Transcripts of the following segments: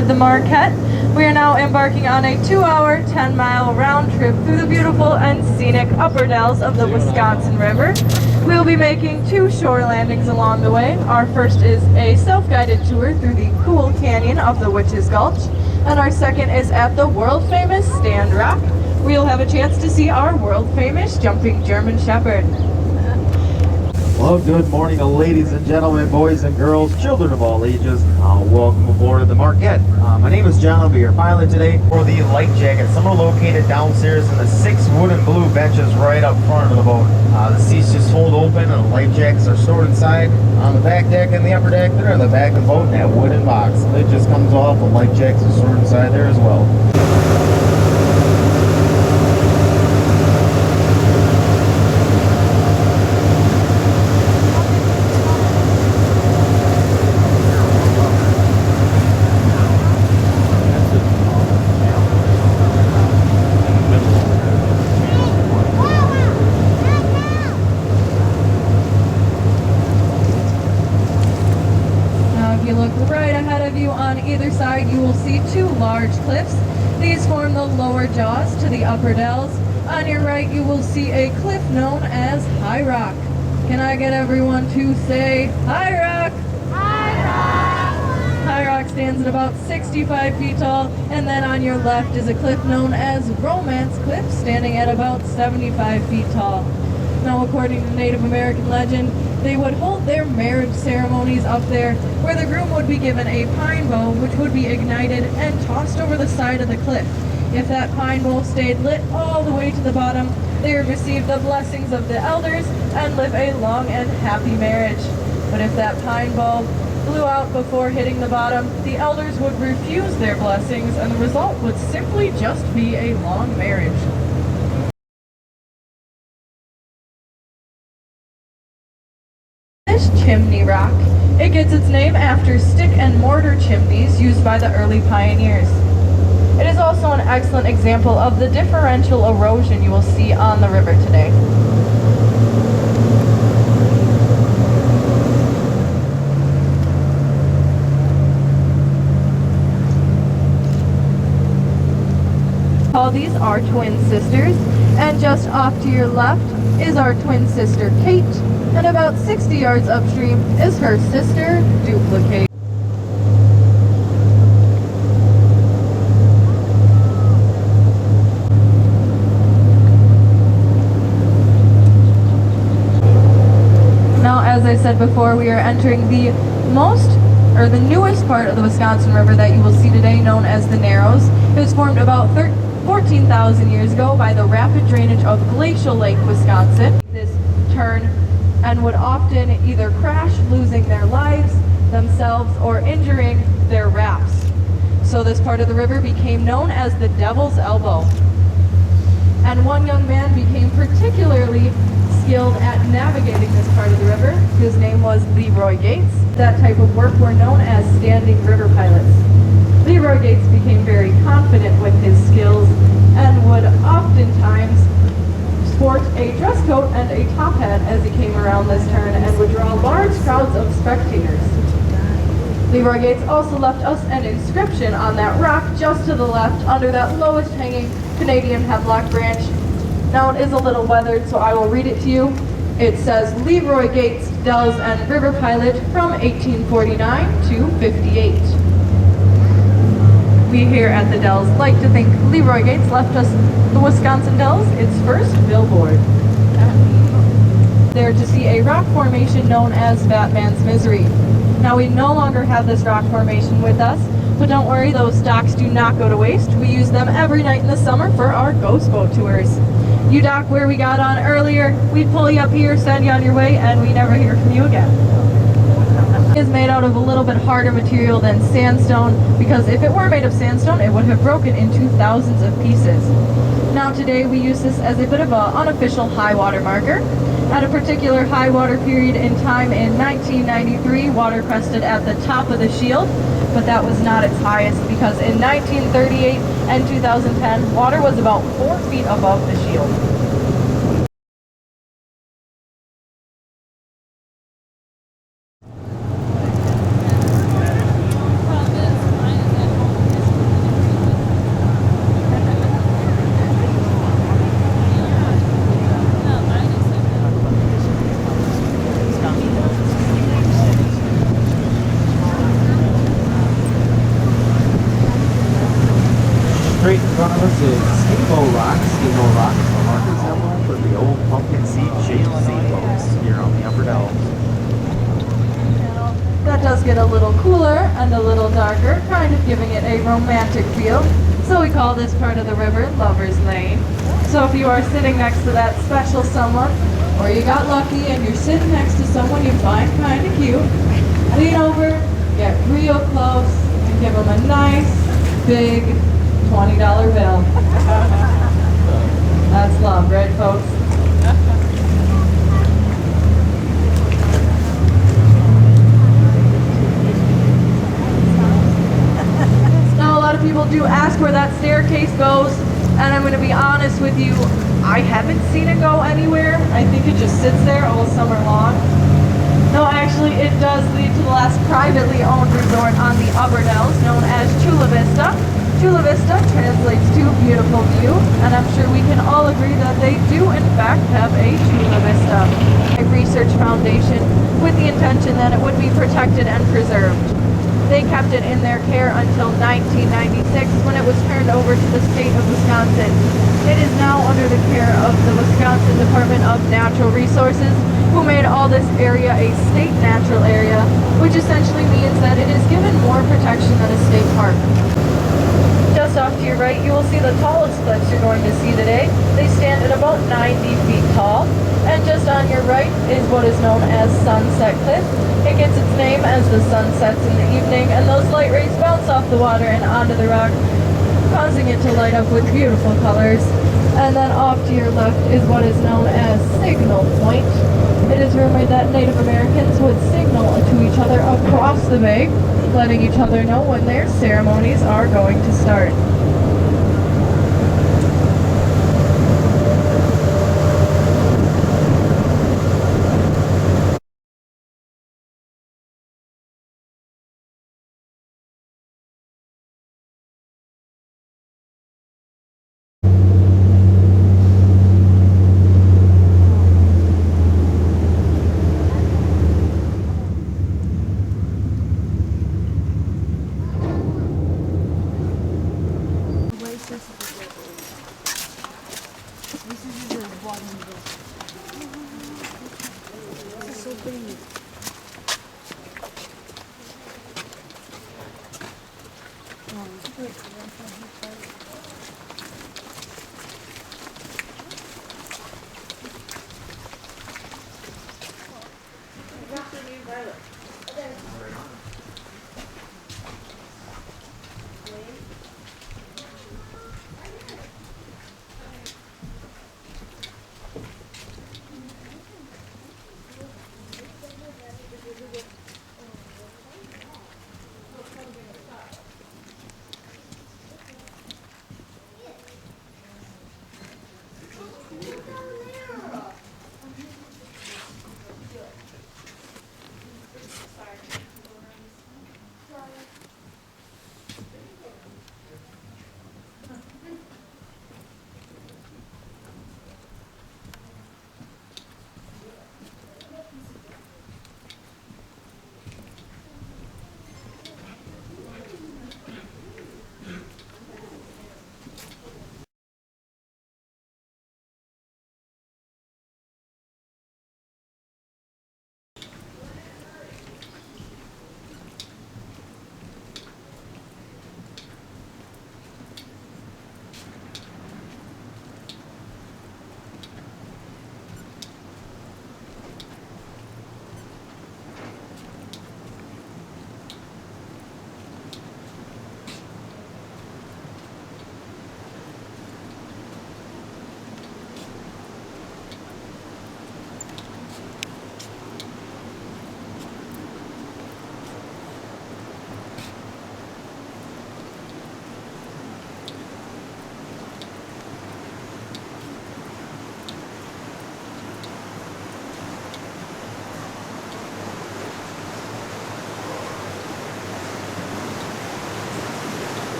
aboard the Marquette. We are now embarking on a 2-hour, 10-mile round trip through the beautiful and scenic upper dells of the Wisconsin River. We'll be making 2 shore landings along the way. Our first is a self-guided tour through the cool canyon of the Witch's Gulch, and our second is at the world-famous Stand Rock. We'll have a chance to see our world-famous jumping German Shepherd. Well, good morning, ladies and gentlemen, boys and girls, children of all ages. Welcome aboard the Marquette. My name is John. I'll be your pilot today for the life jackets. Some are located downstairs in the 6 wooden blue benches right up front of the boat. The seats just hold open and the life jackets are stored inside. On the back deck and the upper deck there, the back of the boat in that wooden box. It just comes off, the life jackets are stored inside there as well. Either side you will see 2 large cliffs. These form the lower jaws to the upper dells. On your right you will see a cliff known as High Rock. Can I get everyone to say High Rock? High Rock! High Rock stands at about 65 feet tall, and then on your left is a cliff known as Romance Cliff, standing at about 75 feet tall. Now, according to Native American legend, they would hold their marriage ceremonies up there, where the groom would be given a pine bow, which would be ignited and tossed over the side of the cliff. If that pine bow stayed lit all the way to the bottom, they would receive the blessings of the elders and live a long and happy marriage. But if that pine bow blew out before hitting the bottom, the elders would refuse their blessings, and the result would simply just be a long marriage. Chimney Rock. It gets its name after stick and mortar chimneys used by the early pioneers. It is also an excellent example of the differential erosion you will see on the river today. All these are twin sisters, and just off to your left is our twin sister Kate, and about 60 yards upstream is her sister Duplicate. Now, as I said before, we are entering the newest part of the Wisconsin River that you will see today, known as the Narrows. It was formed about 14,000 years ago by the rapid drainage of Glacial Lake, Wisconsin. This turn and would often either crash, losing their lives, themselves, or injuring their rafts. So this part of the river became known as the Devil's Elbow. And one young man became particularly skilled at navigating this part of the river. His name was Leroy Gates. That type of work were known as standing river pilots. Leroy Gates became very confident with his skills and would oftentimes sport a dress coat and a top hat as he came around this turn, and would draw large crowds of spectators. Leroy Gates also left us an inscription on that rock just to the left under that lowest hanging Canadian hemlock branch. Now it is a little weathered, so I will read it to you. It says, Leroy Gates, Dells and River Pilot from 1849 to 58. We here at the Dells like to think Leroy Gates left us the Wisconsin Dells its first billboard. There to see a rock formation known as Batman's Misery. Now we no longer have this rock formation with us, but don't worry, those docks do not go to waste. We use them every night in the summer for our ghost boat tours. You dock where we got on earlier, we pull you up here, send you on your way, and we never hear from you again. It is made out of a little bit harder material than sandstone, because if it were made of sandstone, it would have broken into thousands of pieces. Now today we use this as a bit of an unofficial high water marker. At a particular high water period in time in 1993, water crested at the top of the shield, but that was not its highest, because in 1938 and 2010, water was about 4 feet above the shield. Straight in front of us is Steamboat Rock. Steamboat Rock is the market symbol for the old pumpkin seed shaped steamboats here on the Upper Dells. That does get a little cooler and a little darker, kind of giving it a romantic feel. So we call this part of the river Lover's Lane. So if you are sitting next to that special someone, or you got lucky and you're sitting next to someone you find kind of cute, lean over, get real close, and give them a nice, big $20 bill. That's love, right, folks? Now, a lot of people do ask where that staircase goes, and I'm going to be honest with you, I haven't seen it go anywhere. I think it just sits there all summer long. No, actually, it does lead to the last privately owned resort on the Upper Dells, known as Chula Vista. Chula Vista translates to beautiful view, and I'm sure we can all agree that they do in fact have a Chula Vista. A research foundation with the intention that it would be protected and preserved. They kept it in their care until 1996 when it was turned over to the state of Wisconsin. It is now under the care of the Wisconsin Department of Natural Resources, who made all this area a state natural area, which essentially means that it is given more protection than a state park. Just off to your right, you will see the tallest cliffs you're going to see today. They stand at about 90 feet tall. And just on your right is what is known as Sunset Cliff. It gets its name as the sun sets in the evening, and those light rays bounce off the water and onto the rock, causing it to light up with beautiful colors. And then off to your left is what is known as Signal Point. It is rumored that Native Americans would signal to each other across the bay, letting each other know when their ceremonies are going to start.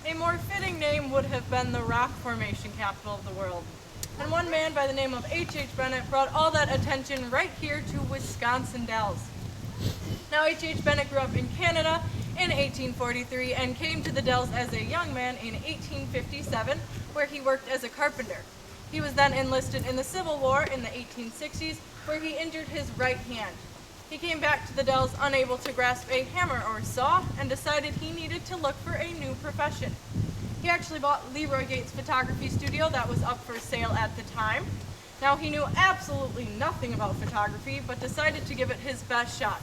A more fitting name would have been the Rock Formation capital of the world. And one man by the name of H Bennett brought all that attention right here to Wisconsin Dells. Now H Bennett grew up in Canada in 1843 and came to the Dells as a young man in 1857, where he worked as a carpenter. He was then enlisted in the Civil War in the 1860s, where he injured his right hand. He came back to the Dells unable to grasp a hammer or saw and decided he needed to look for a new profession. He actually bought Leroy Gates' photography studio that was up for sale at the time. Now he knew absolutely nothing about photography, but decided to give it his best shot.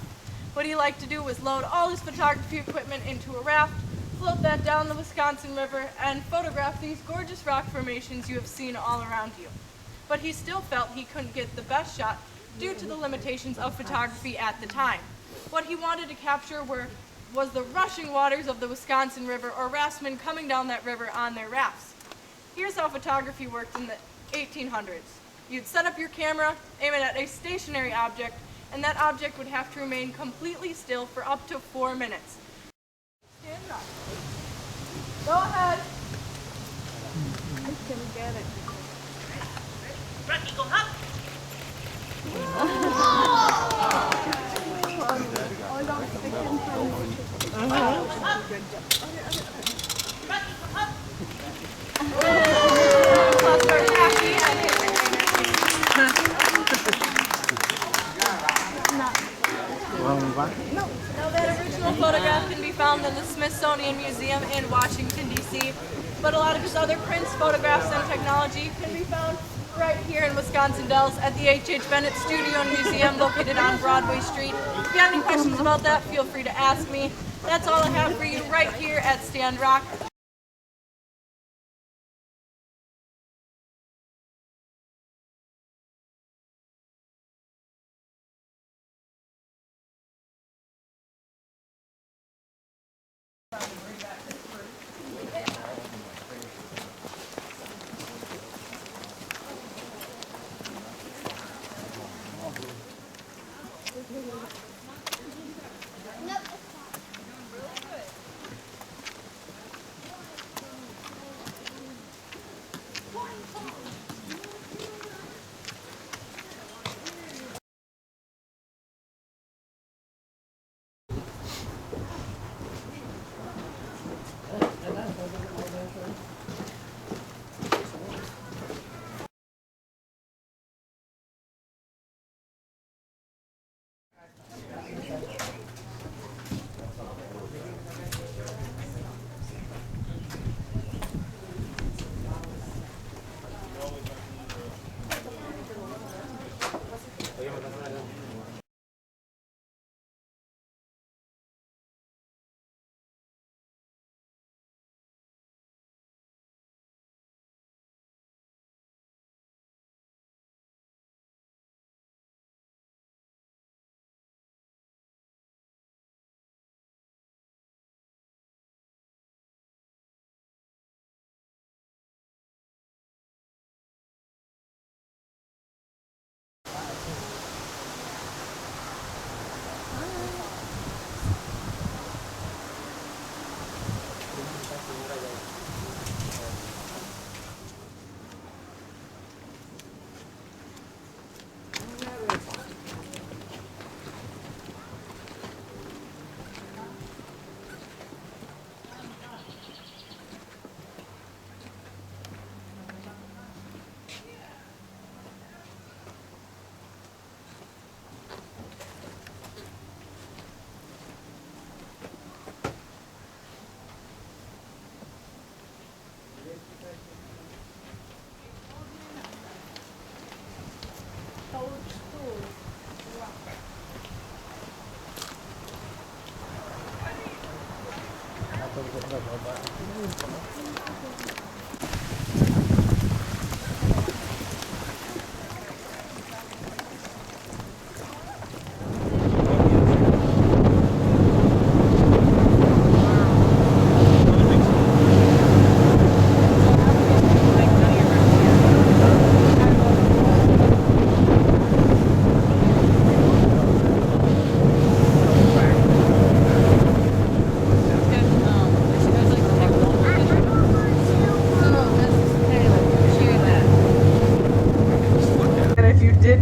What he liked to do was load all his photography equipment into a raft, float that down the Wisconsin River, and photograph these gorgeous rock formations you have seen all around you. But he still felt he couldn't get the best shot due to the limitations of photography at the time. What he wanted to capture was the rushing waters of the Wisconsin River, or raftsmen coming down that river on their rafts. Here's how photography worked in the 1800s. You'd set up your camera, aim it at a stationary object, and that object would have to remain completely still for up to 4 minutes. Stand up. Go ahead. I can get it. Rocky, go up. Now that original photograph can be found in the Smithsonian Museum in Washington, D.C., but a lot of his other prints, photographs, and technology can be found right here in Wisconsin Dells at the H Bennett Studio and Museum located on Broadway Street. If you have any questions about that, feel free to ask me. That's all I have for you right here at Stand Rock.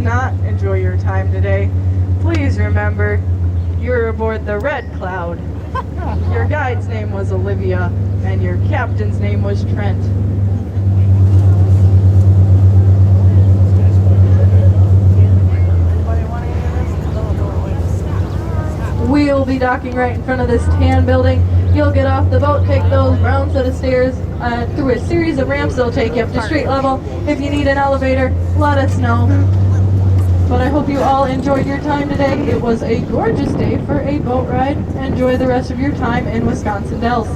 not enjoy your time today, please remember you're aboard the Red Cloud. Your guide's name was Olivia, and your captain's name was Trent. We'll be docking right in front of this tan building. You'll get off the boat, take those brown set of stairs through a series of ramps. They'll take you up to street level. If you need an elevator, let us know. But I hope you all enjoyed your time today. It was a gorgeous day for a boat ride. Enjoy the rest of your time in Wisconsin Dells.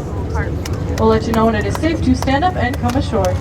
We'll let you know when it is safe to stand up and come ashore.